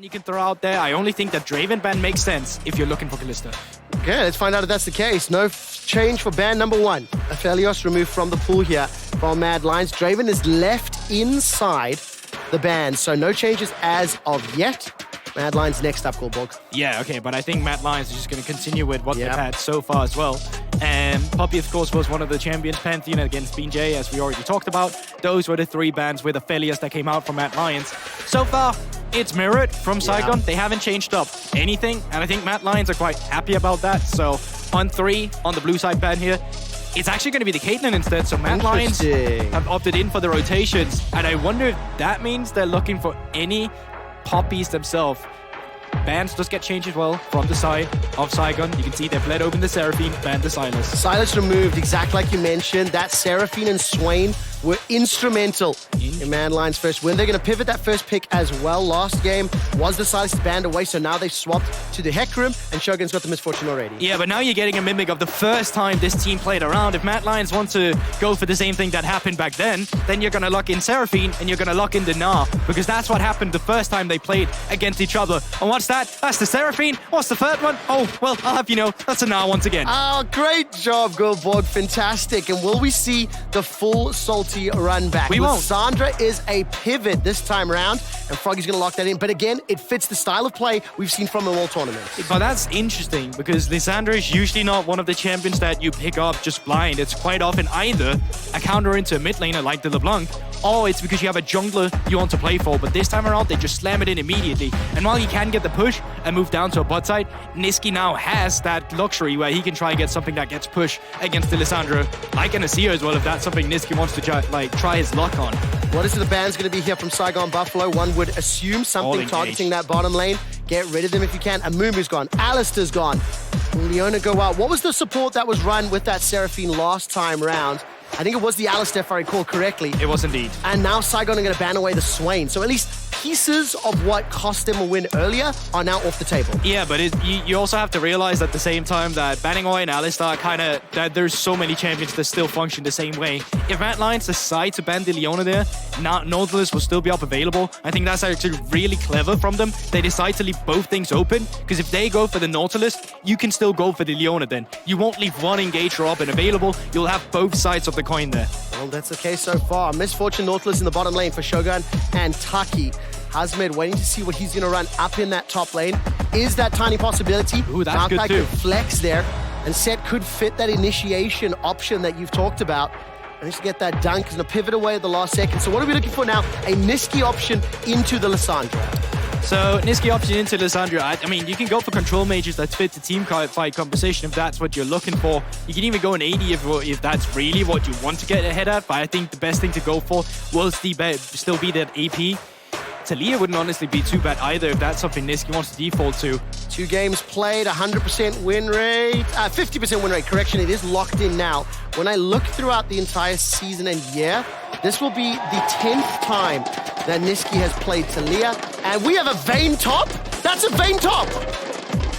And you can throw out there, I only think that Draven ban makes sense if you're looking for Kalista. Okay, let's find out if that's the case. No change for ban number 1. Aphelios removed from the pool here from Mad Lions. Draven is left inside the ban, so no changes as of yet. Mad Lions next up, Goldborg. Yeah, okay, but I think Mad Lions is just going to continue with what they've had so far as well. And Poppy, of course, was one of the champions Pantheon against Bean J, as we already talked about. Those were the 3 bans with Aphelios that came out from Mad Lions. So far, it's mirrored from Saigon. They haven't changed up anything, and I think Mad Lions are quite happy about that. So on 3, on the blue side ban here, it's actually going to be the Caitlyn instead. So Mad Lions have opted in for the rotations, and I wonder if that means they're looking for any Poppies themselves. Bans just get changed as well from the side of Saigon. You can see they've let open the Seraphine, banned the Silas. Silas removed, exactly like you mentioned. That Seraphine and Swain were instrumental in Mad Lions' first win. They're going to pivot that first pick as well. Last game was the Silas banned away, so now they've swapped to the Hecarim, and Shogun's got the misfortune already. Yeah, but now you're getting a mimic of the first time this team played around. If Mad Lions want to go for the same thing that happened back then you're going to lock in Seraphine and you're going to lock in the Gnar, because that's what happened the first time they played against each other. And what's that? That's the Seraphine. What's the third one? Oh, well, I'll have you know, that's a Gnar once again. Oh, great job, Goldborg. Fantastic. And will we see the full Salty run back? We won't. Sandra is a pivot this time around, and Froggy's going to lock that in. But again, it fits the style of play we've seen from them all tournaments. But that's interesting, because Lissandra is usually not one of the champions that you pick up just blind. It's quite often either a counter into a mid laner like the LeBlanc, or it's because you have a jungler you want to play for. But this time around, they just slam it in immediately. And while he can get the push and move down to a bot side, Nisqy now has that luxury where he can try and get something that gets push against the Lissandra. Like Anasia as well, if that's something Nisqy wants to try his luck on. What is the ban's going to be here from Saigon Buffalo? One would assume something targeting that bottom lane. Get rid of them if you can. Amumu's gone. Alistair's gone. Will Leona go out? What was the support that was run with that Seraphine last time round? I think it was the Alistair, if I recall correctly. It was indeed. And now Saigon are going to ban away the Swain. So at least pieces of what cost them a win earlier are now off the table. Yeah, but you also have to realize at the same time that banning away and Alistar that there's so many champions that still function the same way. If Mad Lions decide to ban the Leona there, Nautilus will still be up available. I think that's actually really clever from them. They decide to leave both things open, because if they go for the Nautilus, you can still go for the Leona then. You won't leave one engager up and available. You'll have both sides of the coin there. Well, that's the case so far. Misfortune Nautilus in the bottom lane for Shogun and Taki. Hazmed waiting to see what he's going to run up in that top lane. Is that tiny possibility? Ooh, that's good too. Could flex there, and Set could fit that initiation option that you've talked about. Managed to get that dunk, he's going to pivot away at the last second. So what are we looking for now? A Nisqy option into the Lissandra. So Nisqy option into Lissandra. I mean, you can go for control mages that fit the team fight composition if that's what you're looking for. You can even go in AD if that's really what you want to get ahead at. But I think the best thing to go for will still be that AP. Talia wouldn't honestly be too bad either if that's something Nisqy wants to default to. 2 games played, 100% win rate, 50% win rate, correction, it is locked in now. When I look throughout the entire season and year, this will be the 10th time that Nisqy has played Talia, and we have a Vayne top? That's a Vayne top!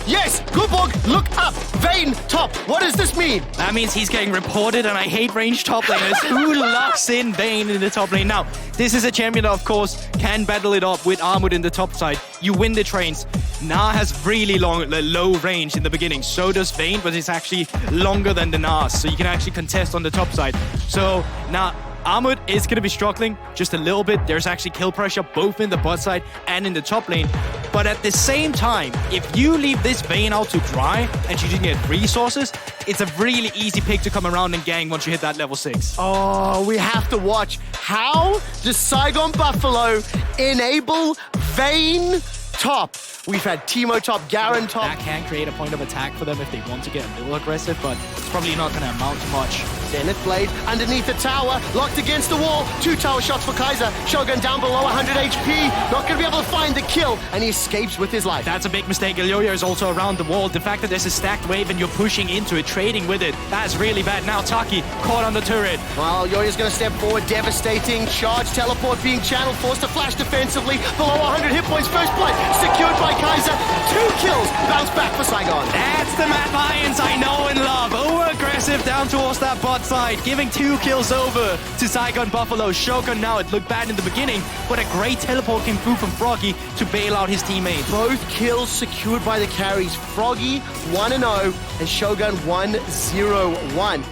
Yes, Goldborg, look up, Vayne top. What does this mean? That means he's getting reported, and I hate ranged top laners. Who locks in Vayne in the top lane? Now, this is a champion that, of course, can battle it up with Armwood in the top side. You win the trains. Gnar has really low range in the beginning. So does Vayne, but it's actually longer than the Gnar, so you can actually contest on the top side. So now Armwood is going to be struggling just a little bit. There's actually kill pressure both in the bot side and in the top lane. But at the same time, if you leave this Vayne out to dry and she doesn't get resources, it's a really easy pick to come around and gang once you hit that level 6. Oh, we have to watch. How does Saigon Buffalo enable Vayne top? We've had Teemo top, Garen top. That can create a point of attack for them if they want to get a little aggressive, but it's probably not going to amount to much. Zenith Blade underneath the tower, locked against the wall. 2 tower shots for Kaiser. Shogun down below 100 HP. Not going to be able to find the kill, and he escapes with his life. That's a big mistake. Ilyoya is also around the wall. The fact that there's a stacked wave and you're pushing into it, trading with it, that's really bad. Now Taki caught on the turret. Well, Yoya's going to step forward, devastating. Charge, teleport being channeled, forced to flash defensively. Below 100 hit points, first blood secured by Kaiser. 2 kills, bounce back for Saigon. That's the Mad Lions I know and love. Over-aggressive aggressive down towards that bot side, giving 2 kills over to Saigon Buffalo. Shogun now, it looked bad in the beginning, but a great teleport came through from Froggy to bail out his teammate. Both kills secured by the carries. Froggy 1-0 and Shogun 1-0-1.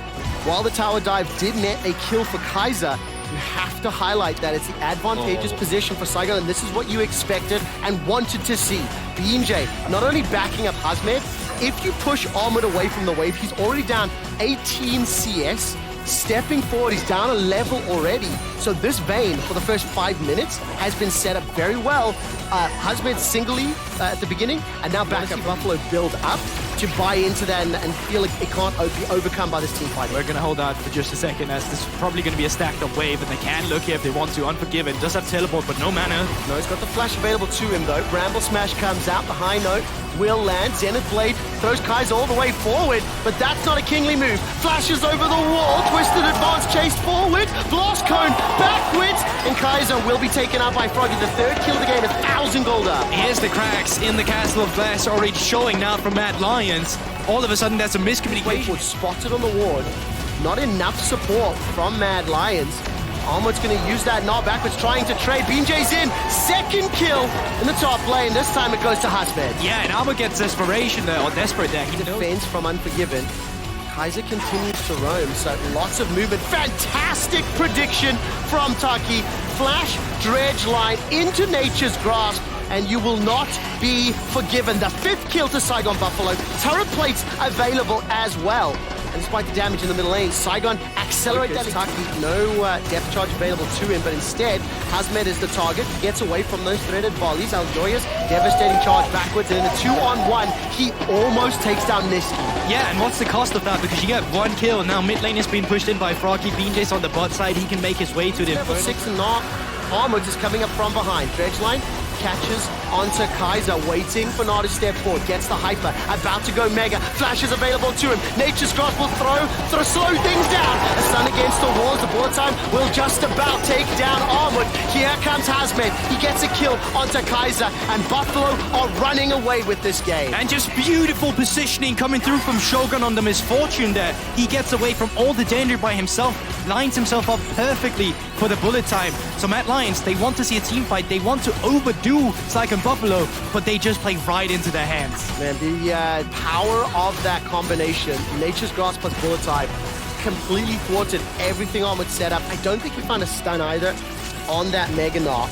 While the tower dive did net a kill for Kaiser, you have to highlight that it's the advantageous position for Saigon, and this is what you expected and wanted to see. BJ not only backing up Hazmed, if you push Ahmed away from the wave, he's already down 18 CS. Stepping forward, he's down a level already. So this Vayne, for the first 5 minutes, has been set up very well. Hazmed singly at the beginning, and now back up Buffalo build up to buy into that and feel like it can't be overcome by this team fight. We're going to hold out for just a second, as this is probably going to be a stacked up wave, and they can look here if they want to. Unforgiven does have teleport, but no mana. No, he's got the flash available to him though. Bramble Smash comes out, the high note will land. Zenith Blade throws Kaiser all the way forward, but that's not a kingly move. Flashes over the wall, Twisted Advance chased forward, Blast Cone backwards, and Kaiser will be taken out by Froggy. The 3rd kill of the game, 1,000 gold up. Here's the cracks in the Castle of Glass already showing now from Mad Lions. All of a sudden, there's a miscommunication. Spotted on the ward. Not enough support from Mad Lions. Ahmed's going to use that knob backwards, trying to trade. BJ's in. 2nd kill in the top lane. This time it goes to Hazmed. Yeah, and Ahmed gets desperation there, or desperate there. He defends from Unforgiven. Kaiser continues to roam, so lots of movement. Fantastic prediction from Taki. Flash, dredge line into Nature's Grasp, and you will not be forgiven. The 5th kill to Saigon Buffalo. Turret plates available as well. And despite the damage in the middle lane, Saigon accelerates that. Taki, no depth charge available to him, but instead, Hazmed is the target. He gets away from those threaded volleys. Aljoya's devastating charge backwards, and in a 2-on-1, he almost takes down Niski. Yeah, and what's the cost of that? Because you get 1 kill, now mid lane is being pushed in by Froggy. BJ's on the bot side, he can make his way to the level 6 and not. Ahmed is coming up from behind. Dredge line catches onto Kaiser, waiting for Na to step forward, gets the hyper, about to go mega, flash is available to him, Nature's Grasp will slow things down, a stun against the walls, the bullet time will just about take down Ahmed. Here comes Hazmed, he gets a kill onto Kaiser, and Buffalo are running away with this game. And just beautiful positioning coming through from Shogun on the misfortune there. He gets away from all the danger by himself, lines himself up perfectly for the bullet time. So Mad Lions, they want to see a team fight, they want to overdo Saigon Buffalo, but they just play right into their hands. Man, the power of that combination, Nature's Grasp plus Bullet Time, completely thwarted everything Ahmed set up. I don't think he found a stun either on that Mega Knock.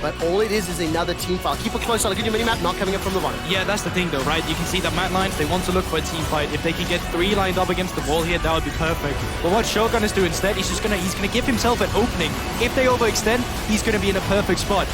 But all it is another team fight. Keep a close eye, look at your minimap, not coming up from the bottom. Yeah, that's the thing though, right? You can see that Mad Lions, they want to look for a team fight. If they can get 3 lined up against the wall here, that would be perfect. But what Shogun is doing instead, he's gonna give himself an opening. If they overextend, he's gonna be in a perfect spot.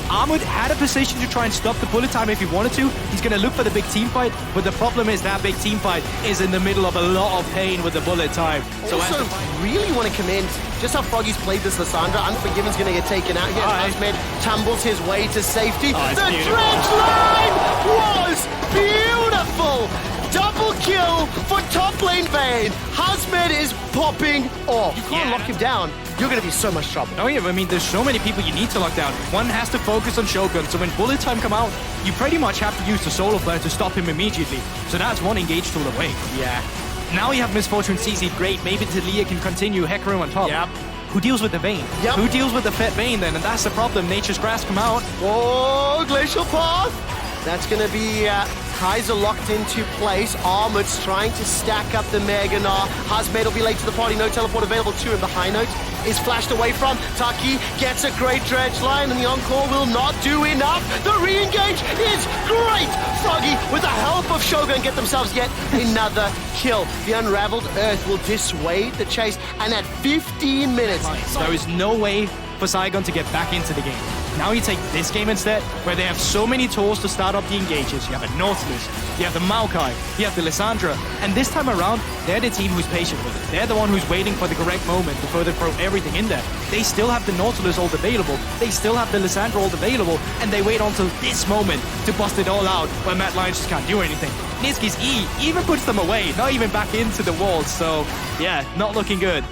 Ahmed had a position to try and stop the bullet time if he wanted to. He's gonna look for the big team fight, but the problem is that big team fight is in the middle of a lot of pain with the bullet time. So also, really want to commend just how Froggy's played this Lissandra. Unforgiven's gonna get taken out here. Hazmed tumbles his way to safety. The dredge line was beautiful! Double kill for top lane Vayne. Hazmed is popping off. You can't lock him down. You're going to be so much trouble. Oh yeah, I mean, there's so many people you need to lock down. One has to focus on Shogun, so when bullet time come out, you pretty much have to use the solo player to stop him immediately. So that's one engage tool away. Yeah. Now you have Misfortune CC, great. Maybe Talia can continue Hecarim on top. Yep. Who deals with the Vayne? Yep. Who deals with the Fed Vayne then? And that's the problem. Nature's Grasp come out. Oh, Glacial Path. That's going to be Kaiser locked into place. Ahmed's trying to stack up the Mega Gnar. Hazmed will be late to the party. No teleport available to him. The high note is flashed away from. Taki gets a great dredge line, and the encore will not do enough. The re-engage is great. Froggy, with the help of Shogun, get themselves yet another kill. The Unraveled Earth will dissuade the chase, and at 15 minutes... There is no way for Saigon to get back into the game. Now you take this game instead, where they have so many tools to start up the engages. You have a Nautilus, you have the Maokai, you have the Lissandra, and this time around, they're the team who's patient with it. They're the one who's waiting for the correct moment before they throw everything in there. They still have the Nautilus ult available, they still have the Lissandra ult available, and they wait until this moment to bust it all out, where Mad Lions just can't do anything. Niski's E even puts them away, not even back into the walls, so yeah, not looking good.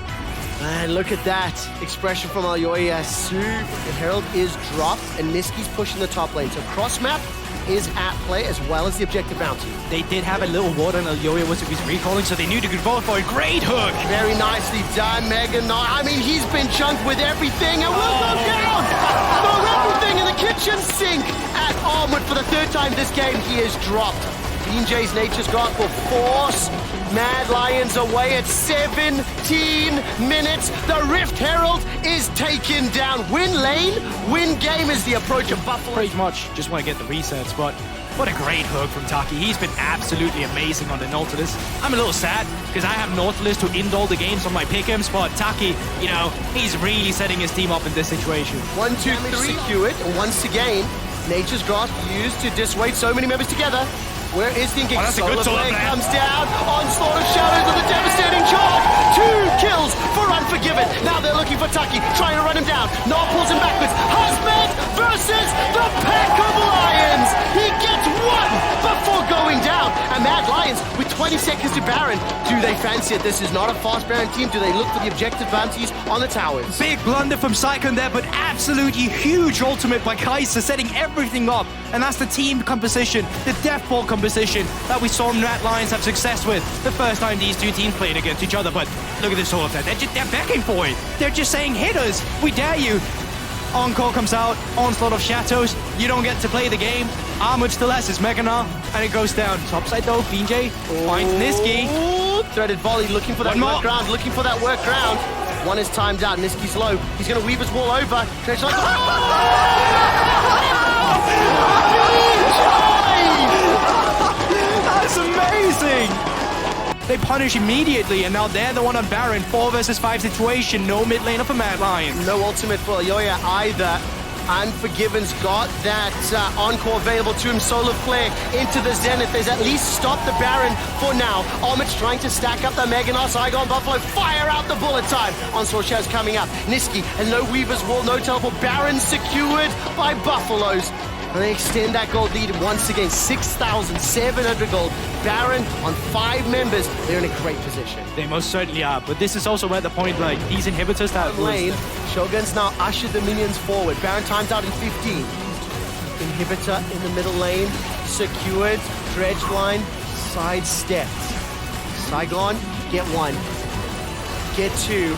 And look at that expression from Alyoya. The Herald is dropped, and Niski's pushing the top lane. So cross map is at play, as well as the objective bounty. They did have a little ward on Alyoya was recalling, so they knew to go forward for a great hook. Very nicely done, Megan. I mean, he's been chunked with everything, and will go down. Throw everything in the kitchen sink at Armwood for the third time this game. He is dropped. BJ's Nature's God will force Mad Lions away at 17 minutes. The Rift Herald is taken down. Win lane, win game is the approach of Buffalo. Pretty much just want to get the resets, but what a great hook from Taki. He's been absolutely amazing on the Nautilus. I'm a little sad because I have Nautilus to end all the games on my pick'ems, but Taki, you know, he's really setting his team up in this situation. 1, 2, 3, secured. And once again, Nature's Grasp used to dissuade so many members together. Where is the engage? Oh, that's a good Solar Blade comes down. Onslaught of Shadows with a devastating charge. 2 kills for Unforgiven. Now they're looking for Taki, trying to run him down. Noah pulls him backwards. Husband versus the pack of Lions. He gets 1 before going down. And Mad Lions with 20 seconds to Baron. Do they fancy it? This is not a fast Baron team. Do they look for the objective bounties on the towers? Big blunder from Cyclone there, but absolutely huge ultimate by Kaiser, setting everything up. And that's the team composition, the death ball composition that we saw Mad Lions have success with the first time these two teams played against each other. But look at this all of that. They're begging for it. They're just saying, hit us. We dare you. Encore comes out, Onslaught of Shadows. You don't get to play the game. Armored still has his Meganar, and it goes down. Topside though, BJ finds Niski. Threaded volley, looking for that workaround, looking for that workaround. 1 is timed out, Niski's low. He's going to weave his wall over. That's amazing! They punish immediately, and now they're the one on Baron. 4 versus 5 situation. No mid laner for Mad Lions. No ultimate for Alyoya either. Unforgiven's got that encore available to him. Solar Flare into the Zenith. There's at least stopped the Baron for now. Omid's trying to stack up the Meganar. Saigon Buffalo, fire out the bullet time. Onslaught Shadow's coming up. Niski and no Weaver's Wall, no teleport. Baron secured by Buffaloes. And they extend that gold lead once again. 6,700 gold. Baron on 5 members. They're in a great position. They most certainly are, but this is also where the point, like, these inhibitors that lane, Shogun's now ushered the minions forward. Baron times out in 15. Inhibitor in the middle lane, secured, dredge line, sidestepped. Saigon, get 1, get 2.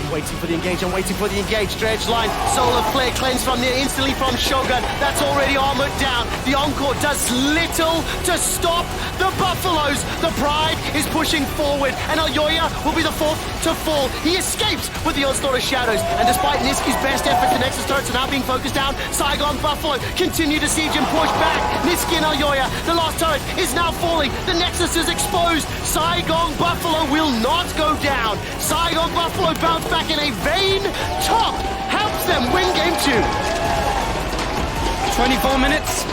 I'm waiting for the engage, I'm waiting for the engage. Dredge line, Solar Flare, cleanse from there, instantly from Shogun. That's already armored down. The Encore does little to stop the Buffaloes. The Pride is pushing forward, and Alyoya will be the 4th to fall. He escapes with the Onslaught of Shadows, and despite Niski's best efforts, the Nexus turrets are now being focused down. Saigon Buffalo continue to siege and push back. Niski and Alyoya, the last turret is now falling. The Nexus is exposed. Saigon Buffalo will not go down. Saigon Buffalo bounce back in a vain top, helps them win game 2. 24 minutes.